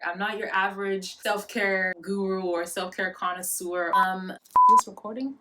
I'm not your average self-care guru or self-care connoisseur. Is this recording?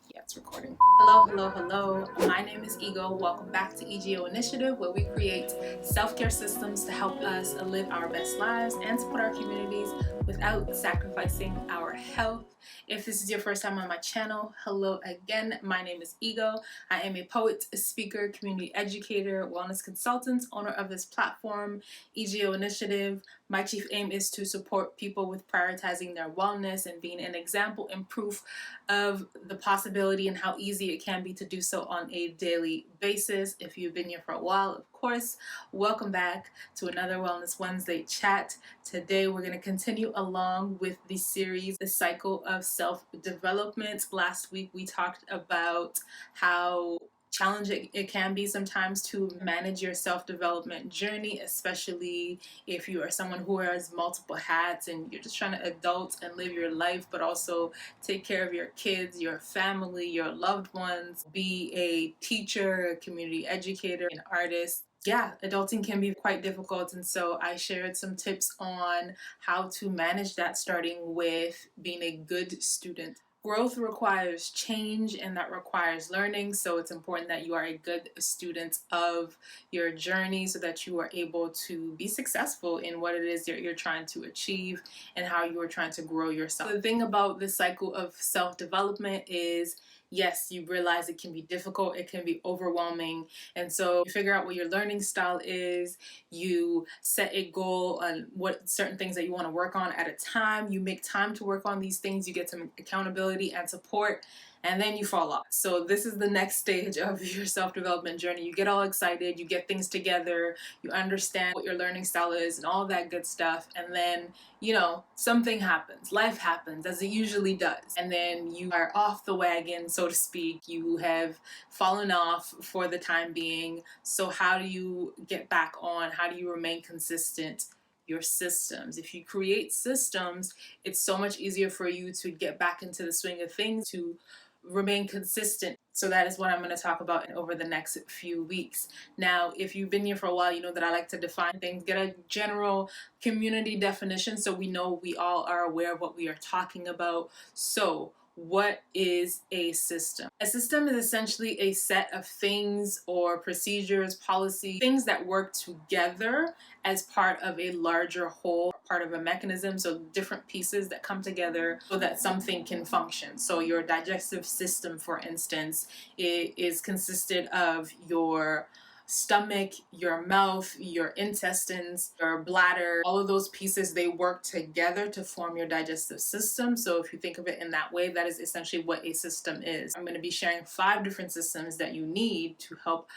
Yeah, it's recording. Hello. My name is Igho. Welcome back to Igho Initiative, where we create self-care systems to help us live our best lives and support our communities without sacrificing our health. If this is your first time on my channel, hello again. My name is Igho. I am a poet, a speaker, community educator, wellness consultant, owner of this platform, Igho Initiative. My chief aim is to support people with prioritizing their wellness and being an example and proof of the possibility and how easy it can be to do so on a daily basis. If you've been here for a while, of course, welcome back to another Wellness Wednesday chat. Today we're going to continue along with the series, The Cycle of Self-Development. Last week we talked about how challenging it can be sometimes to manage your self-development journey, especially if you are someone who wears multiple hats and you're just trying to adult and live your life, but also take care of your kids, your family, your loved ones, be a teacher, a community educator, an artist. Yeah, adulting can be quite difficult, and so I shared some tips on how to manage that, starting with being a good student. Growth requires change, and that requires learning, so it's important that you are a good student of your journey so that you are able to be successful in what it is that you're trying to achieve and how you are trying to grow yourself. The thing about this cycle of self-development is, yes, you realize it can be difficult, it can be overwhelming, and so you figure out what your learning style is, you set a goal on what certain things that you want to work on at a time, you make time to work on these things, you get some accountability and support, and then you fall off. So this is the next stage of your self-development journey. You get all excited, you get things together, you understand what your learning style is and all that good stuff, and then, you know, something happens, life happens, as it usually does, and then you are off the wagon, so to speak. You have fallen off for the time being. So how do you get back on? How do you remain consistent? Your systems. If you create systems, it's so much easier for you to get back into the swing of things, to remain consistent. So that is what I'm going to talk about over the next few weeks. Now, if you've been here for a while, you know that I like to define things, get a general community definition so we know we all are aware of what we are talking about. So what is a system? A system is essentially a set of things or procedures, policies, things that work together as part of a larger whole, part of a mechanism. So different pieces that come together so that something can function. So your digestive system, for instance, is consisted of your stomach, your mouth, your intestines, your bladder. All of those pieces, they work together to form your digestive system. So if you think of it in that way, that is essentially what a system is. I'm going to be sharing 5 different systems that you need to help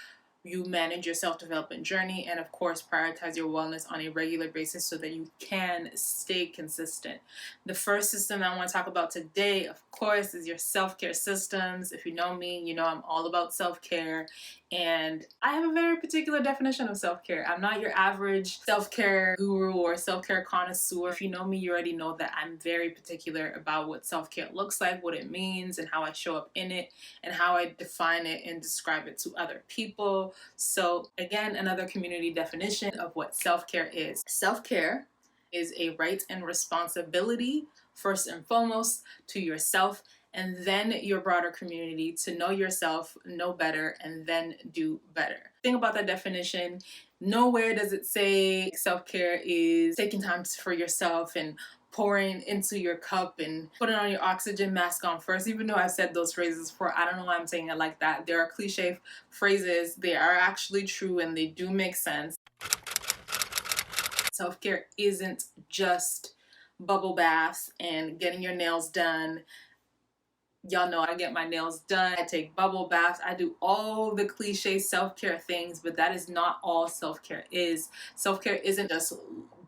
you manage your self-development journey, and of course prioritize your wellness on a regular basis so that you can stay consistent. The first system I want to talk about today, of course, is your self-care systems. If you know me, you know I'm all about self-care, and I have a very particular definition of self-care. I'm not your average self-care guru or self-care connoisseur. If you know me, you already know that I'm very particular about what self-care looks like, what it means, and how I show up in it, and how I define it and describe it to other people. So again, another community definition of what self-care is. Self-care is a right and responsibility, first and foremost, to yourself and then your broader community, to know yourself, know better, and then do better. Think about that definition. Nowhere does it say self-care is taking time for yourself and pouring into your cup and putting on your oxygen mask on first. Even though I've said those phrases before, I don't know why I'm saying it like that. There are cliche phrases. They are actually true and they do make sense. Self-care isn't just bubble baths and getting your nails done. Y'all know I get my nails done, I take bubble baths, I do all the cliche self-care things, but that is not all self-care is. Self-care isn't just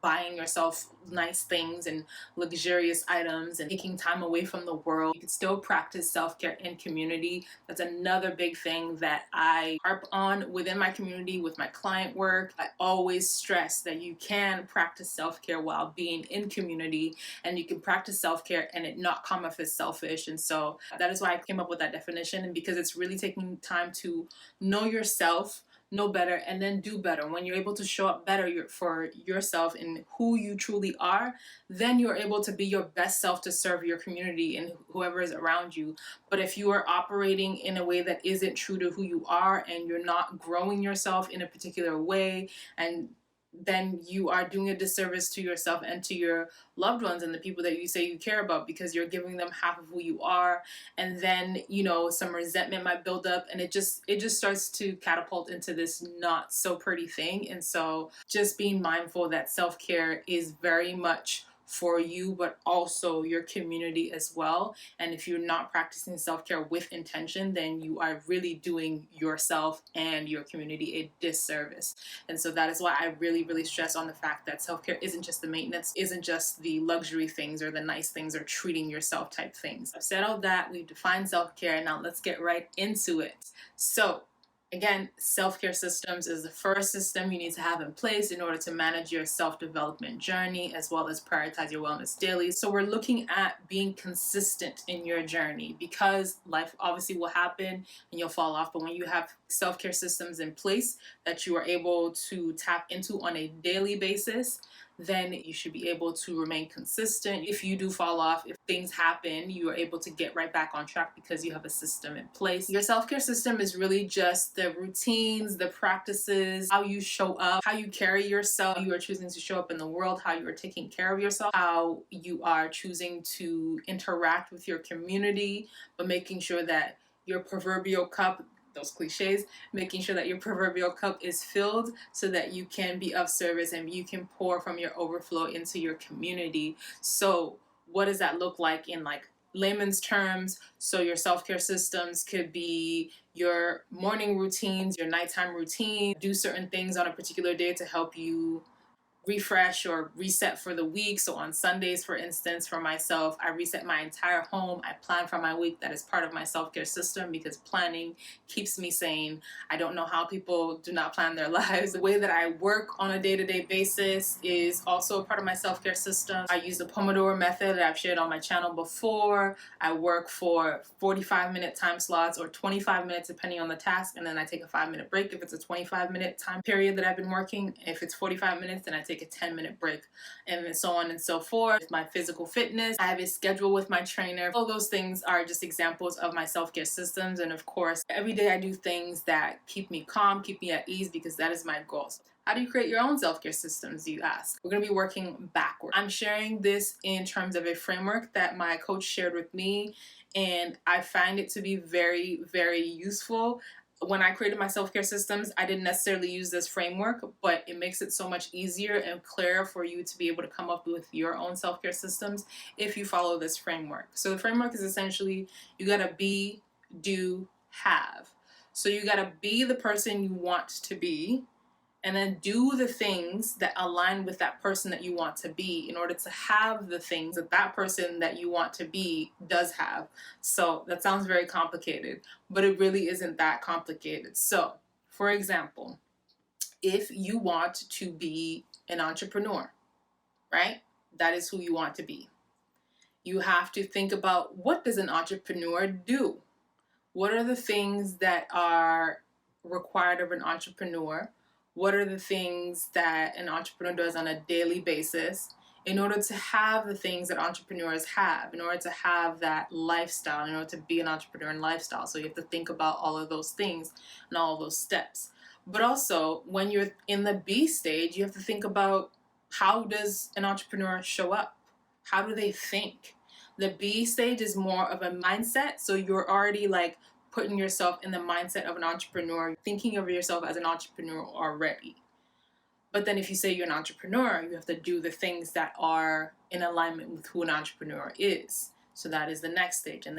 buying yourself nice things and luxurious items and taking time away from the world. You can still practice self-care in community. That's another big thing that I harp on within my community with my client work. I always stress that you can practice self-care while being in community, and you can practice self-care and it not come off as selfish. And so that is why I came up with that definition, and because it's really taking time to know yourself, know better, and then do better. When you're able to show up better for yourself and who you truly are, then you're able to be your best self to serve your community and whoever is around you. But if you are operating in a way that isn't true to who you are, and you're not growing yourself in a particular way, and then you are doing a disservice to yourself and to your loved ones and the people that you say you care about, because you're giving them half of who you are. And then, you know, some resentment might build up, and it just starts to catapult into this not so pretty thing. And so just being mindful that self-care is very much for you, but also your community as well. And if you're not practicing self-care with intention, then you are really doing yourself and your community a disservice. And so that is why I really, really stress on the fact that self-care isn't just the maintenance, isn't just the luxury things or the nice things or treating yourself type things. I've said all that, we've defined self-care, now let's get right into it. So again, self-care systems is the first system you need to have in place in order to manage your self-development journey, as well as prioritize your wellness daily. So we're looking at being consistent in your journey, because life obviously will happen and you'll fall off. But when you have self-care systems in place that you are able to tap into on a daily basis, then you should be able to remain consistent. If you do fall off, if things happen, you are able to get right back on track because you have a system in place. Your self-care system is really just the routines, the practices, how you show up, how you carry yourself, how you are choosing to show up in the world, how you are taking care of yourself, how you are choosing to interact with your community, but making sure that your proverbial cup, those cliches, making sure that your proverbial cup is filled so that you can be of service and you can pour from your overflow into your community. So what does that look like in like layman's terms? So your self-care systems could be your morning routines, your nighttime routine, do certain things on a particular day to help you refresh or reset for the week. So on Sundays, for instance, for myself, I reset my entire home. I plan for my week. That is part of my self-care system, because planning keeps me sane. I don't know how people do not plan their lives. The way that I work on a day-to-day basis is also a part of my self-care system. I use the Pomodoro method that I've shared on my channel before. I work for 45-minute time slots or 25 minutes depending on the task, and then I take a 5-minute break if it's a 25-minute time period that I've been working. If it's 45 minutes, then I take a 10-minute break, and so on and so forth. My physical fitness, I have a schedule with my trainer. All those things are just examples of my self-care systems. And of course, every day I do things that keep me calm, keep me at ease, because that is my goal. So how do you create your own self-care systems, you ask? We're going to be working backward. I'm sharing this in terms of a framework that my coach shared with me, and I find it to be very, very useful. When I created my self-care systems, I didn't necessarily use this framework, but it makes it so much easier and clearer for you to be able to come up with your own self-care systems if you follow this framework. So the framework is essentially, you gotta be, do, have. So you gotta be the person you want to be, and then do the things that align with that person that you want to be in order to have the things that that person that you want to be does have. So that sounds very complicated, but it really isn't that complicated. So, for example, if you want to be an entrepreneur, right? That is who you want to be. You have to think about, what does an entrepreneur do? What are the things that are required of an entrepreneur? What are the things that an entrepreneur does on a daily basis in order to have the things that entrepreneurs have, in order to have that lifestyle, in order to be an entrepreneur and lifestyle? So you have to think about all of those things and all of those steps. But also, when you're in the B stage, you have to think about, how does an entrepreneur show up? How do they think? The B stage is more of a mindset. So you're already like putting yourself in the mindset of an entrepreneur, thinking of yourself as an entrepreneur already. But then if you say you're an entrepreneur, you have to do the things that are in alignment with who an entrepreneur is. So that is the next stage. And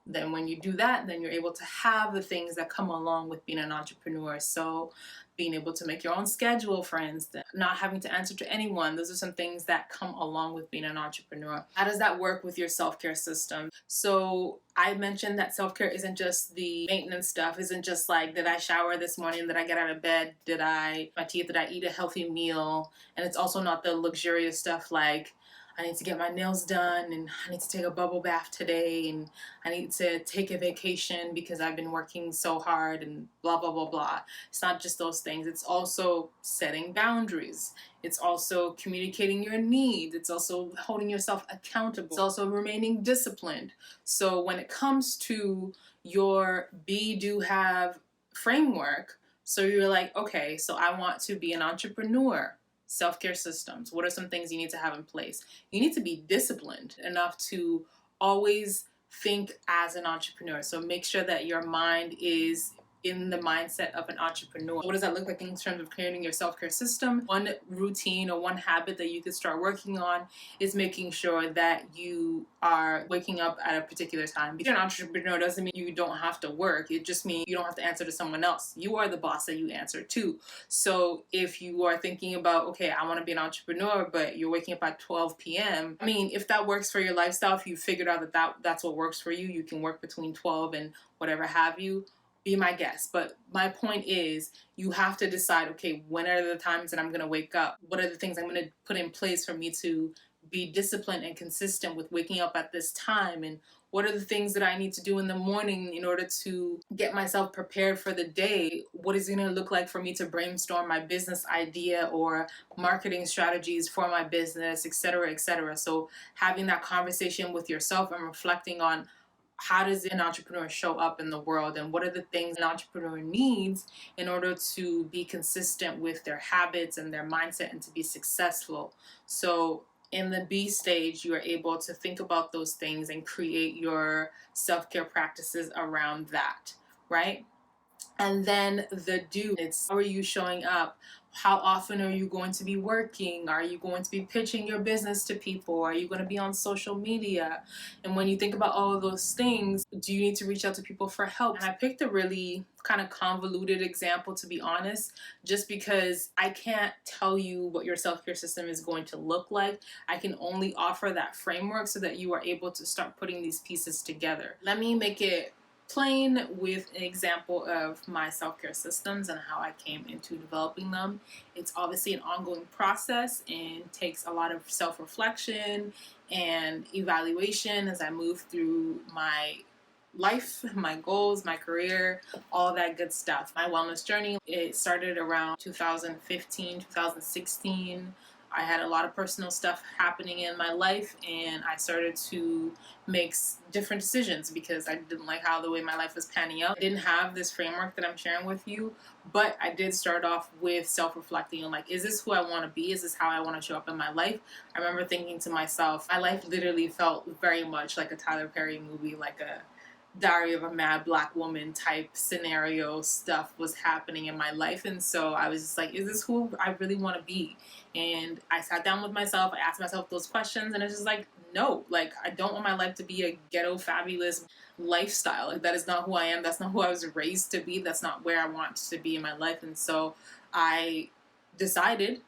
then when you do that, then you're able to have the things that come along with being an entrepreneur. So being able to make your own schedule, for instance, not having to answer to anyone. Those are some things that come along with being an entrepreneur. How does that work with your self-care system? So I mentioned that self-care isn't just the maintenance stuff, isn't just like, did I shower this morning, did I get out of bed, did I brush my teeth, did I eat a healthy meal? And it's also not the luxurious stuff like, I need to get my nails done, and I need to take a bubble bath today, and I need to take a vacation because I've been working so hard, and blah, blah, blah, blah. It's not just those things. It's also setting boundaries. It's also communicating your needs. It's also holding yourself accountable. It's also remaining disciplined. So when it comes to your be, do, have framework, so you're like, okay, so I want to be an entrepreneur. Self-care systems. What are some things you need to have in place? You need to be disciplined enough to always think as an entrepreneur. So make sure that your mind is in the mindset of an entrepreneur. What does that look like in terms of creating your self-care system? One routine or one habit that you could start working on is making sure that you are waking up at a particular time. Being an entrepreneur doesn't mean you don't have to work. It just means you don't have to answer to someone else. You are the boss that you answer to. So if you are thinking about, okay, I want to be an entrepreneur, but you're waking up at 12 p.m. I mean, if that works for your lifestyle, if you figured out that's what works for you, you can work between 12 and whatever have you, be my guest. But my point is, you have to decide, okay, when are the times that I'm going to wake up? What are the things I'm going to put in place for me to be disciplined and consistent with waking up at this time? And what are the things that I need to do in the morning in order to get myself prepared for the day? What is it going to look like for me to brainstorm my business idea or marketing strategies for my business, et cetera, et cetera. So having that conversation with yourself and reflecting on, how does an entrepreneur show up in the world, and what are the things an entrepreneur needs in order to be consistent with their habits and their mindset and to be successful? So in the B stage, you are able to think about those things and create your self-care practices around that, right? And then the do, it's how are you showing up? How often are you going to be working? Are you going to be pitching your business to people? Are you going to be on social media? And when you think about all of those things, do you need to reach out to people for help? And I picked a really kind of convoluted example, to be honest, just because I can't tell you what your self-care system is going to look like. I can only offer that framework so that you are able to start putting these pieces together. Let me make it plain with an example of my self-care systems and how I came into developing them. It's obviously an ongoing process and takes a lot of self-reflection and evaluation as I move through my life, my goals, my career, all that good stuff. My wellness journey, it started around 2015, 2016. I had a lot of personal stuff happening in my life, and I started to make different decisions because I didn't like how the way my life was panning out. I didn't have this framework that I'm sharing with you, but I did start off with self-reflecting on, like, is this who I want to be? Is this how I want to show up in my life? I remember thinking to myself, my life literally felt very much like a Tyler Perry movie, like a Diary of a Mad Black Woman type scenario stuff was happening in my life. And so I was just like, is this who I really want to be? And I sat down with myself, I asked myself those questions, and it's just like, no, like, I don't want my life to be a ghetto fabulous lifestyle. Like, that is not who I am. That's not who I was raised to be. That's not where I want to be in my life. And so I decided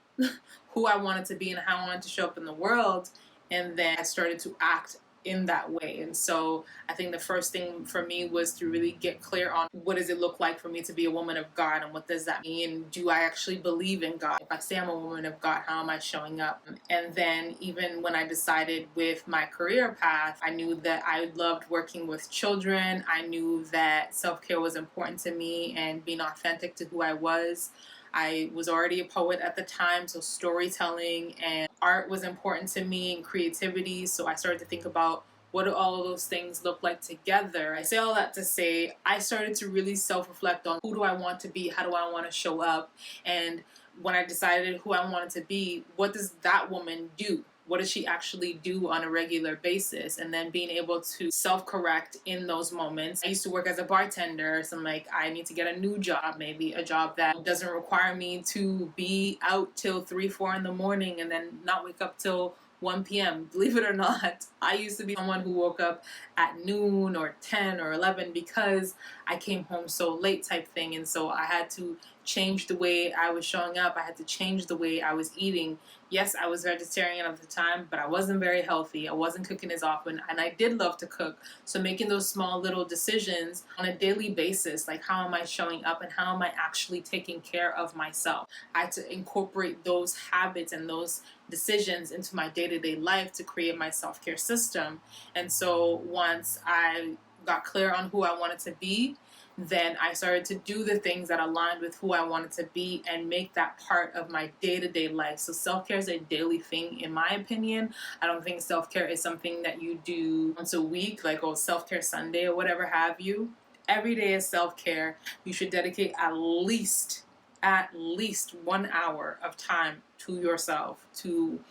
who I wanted to be and how I wanted to show up in the world. And then I started to act in that way. And so I think the first thing for me was to really get clear on, what does it look like for me to be a woman of God, and what does that mean? Do I actually believe in God? If I say I'm a woman of God, how am I showing up? And then even when I decided with my career path, I knew that I loved working with children. I knew that self-care was important to me and being authentic to who I was. I was already a poet at the time, so storytelling and art was important to me, and creativity. So I started to think about, what do all of those things look like together? I say all that to say, I started to really self-reflect on, who do I want to be? How do I want to show up? And when I decided who I wanted to be, what does that woman do? What does she actually do on a regular basis? And then being able to self-correct in those moments. I used to work as a bartender, so I'm like, I need to get a new job, maybe a job that doesn't require me to be out till 3, 4 in the morning and then not wake up till 1 p.m. Believe it or not, I used to be someone who woke up at noon or 10 or 11 because I came home so late type thing. And so I had to change the way I was showing up. I had to change the way I was eating. Yes, I was vegetarian at the time, but I wasn't very healthy. I wasn't cooking as often, and I did love to cook. So making those small little decisions on a daily basis, like how am I showing up and how am I actually taking care of myself? I had to incorporate those habits and those decisions into my day-to-day life to create my self-care system. And so once I got clear on who I wanted to be, then I started to do the things that aligned with who I wanted to be and make that part of my day-to-day life. So self-care is a daily thing, in my opinion. I don't think self-care is something that you do once a week, like self-care Sunday or whatever have you. Every day is self-care. You should dedicate at least 1 hour of time to yourself, to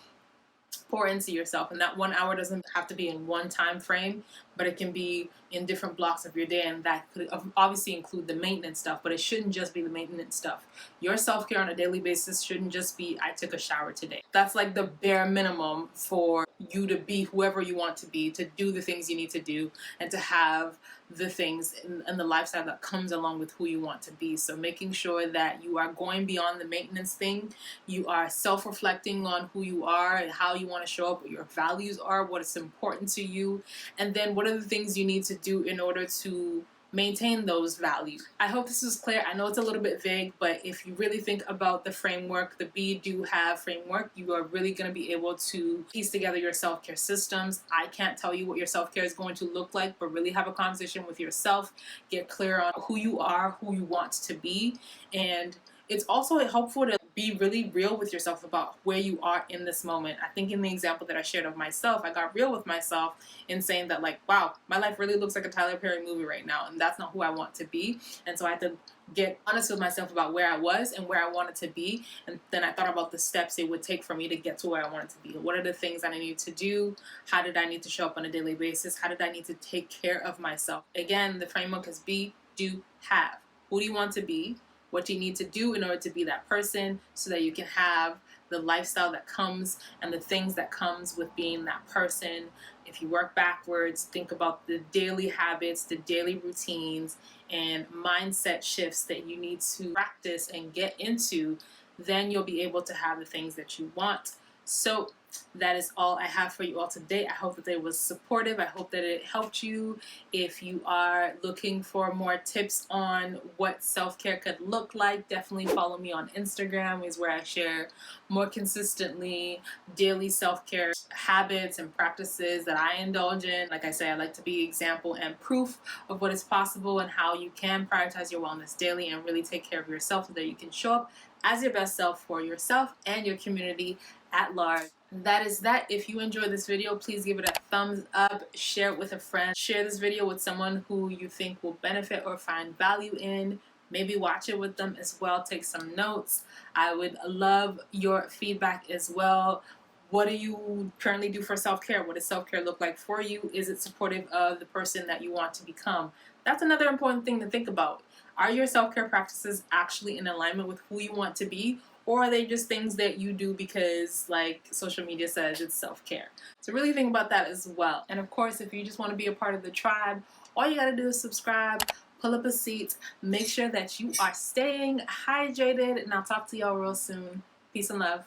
pour into yourself. And that 1 hour doesn't have to be in one time frame, but it can be in different blocks of your day, and that could obviously include the maintenance stuff, but it shouldn't just be the maintenance stuff. Your self-care on a daily basis shouldn't just be, I took a shower today. That's like the bare minimum for you to be whoever you want to be, to do the things you need to do, and to have the things and the lifestyle that comes along with who you want to be. So making sure that you are going beyond the maintenance thing, you are self-reflecting on who you are and how you want to show up, what your values are, what is important to you, and then what are the things you need to do in order to maintain those values. I hope this is clear. I know it's a little bit vague, but if you really think about the framework, the Be Do Have framework, you are really going to be able to piece together your self-care systems. I can't tell you what your self-care is going to look like, but really have a conversation with yourself, get clear on who you are, who you want to be, and it's also helpful to be really real with yourself about where you are in this moment. I think in the example that I shared of myself, I got real with myself in saying that, like, wow, my life really looks like a Tyler Perry movie right now, and that's not who I want to be. And so I had to get honest with myself about where I was and where I wanted to be. And then I thought about the steps it would take for me to get to where I wanted to be. What are the things that I need to do? How did I need to show up on a daily basis? How did I need to take care of myself? Again, the framework is Be, Do, Have. Who do you want to be? What you need to do in order to be that person so that you can have the lifestyle that comes and the things that comes with being that person. If you work backwards, think about the daily habits, the daily routines, and mindset shifts that you need to practice and get into, then you'll be able to have the things that you want. So that is all I have for you all today. I hope that it was supportive. I hope that it helped you. If you are looking for more tips on what self-care could look like, definitely follow me on Instagram, is where I share more consistently daily self-care habits and practices that I indulge in. Like I say, I like to be example and proof of what is possible and how you can prioritize your wellness daily and really take care of yourself so that you can show up as your best self for yourself and your community at large. That is that. If you enjoyed this video, please give it a thumbs up, share it with a friend, share this video with someone who you think will benefit or find value in. Maybe watch it with them as well, take some notes. I would love your feedback as well. What do you currently do for self-care? What does self-care look like for you? Is it supportive of the person that you want to become? That's another important thing to think about. Are your self-care practices actually in alignment with who you want to be? Or are they just things that you do because, like, social media says it's self-care? So really think about that as well. And of course, if you just want to be a part of the tribe, all you got to do is subscribe, pull up a seat, make sure that you are staying hydrated, and I'll talk to y'all real soon. Peace and love.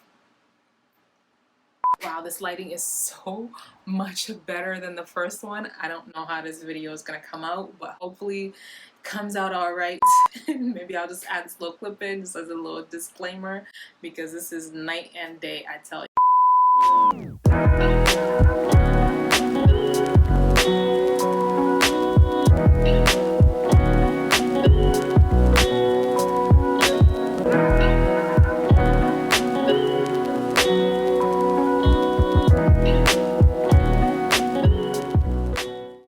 Wow, this lighting is so much better than the first one. I don't know how this video is going to come out, but hopefully it comes out all right. Maybe I'll just add this little clip in just as a little disclaimer, because this is night and day, I tell you.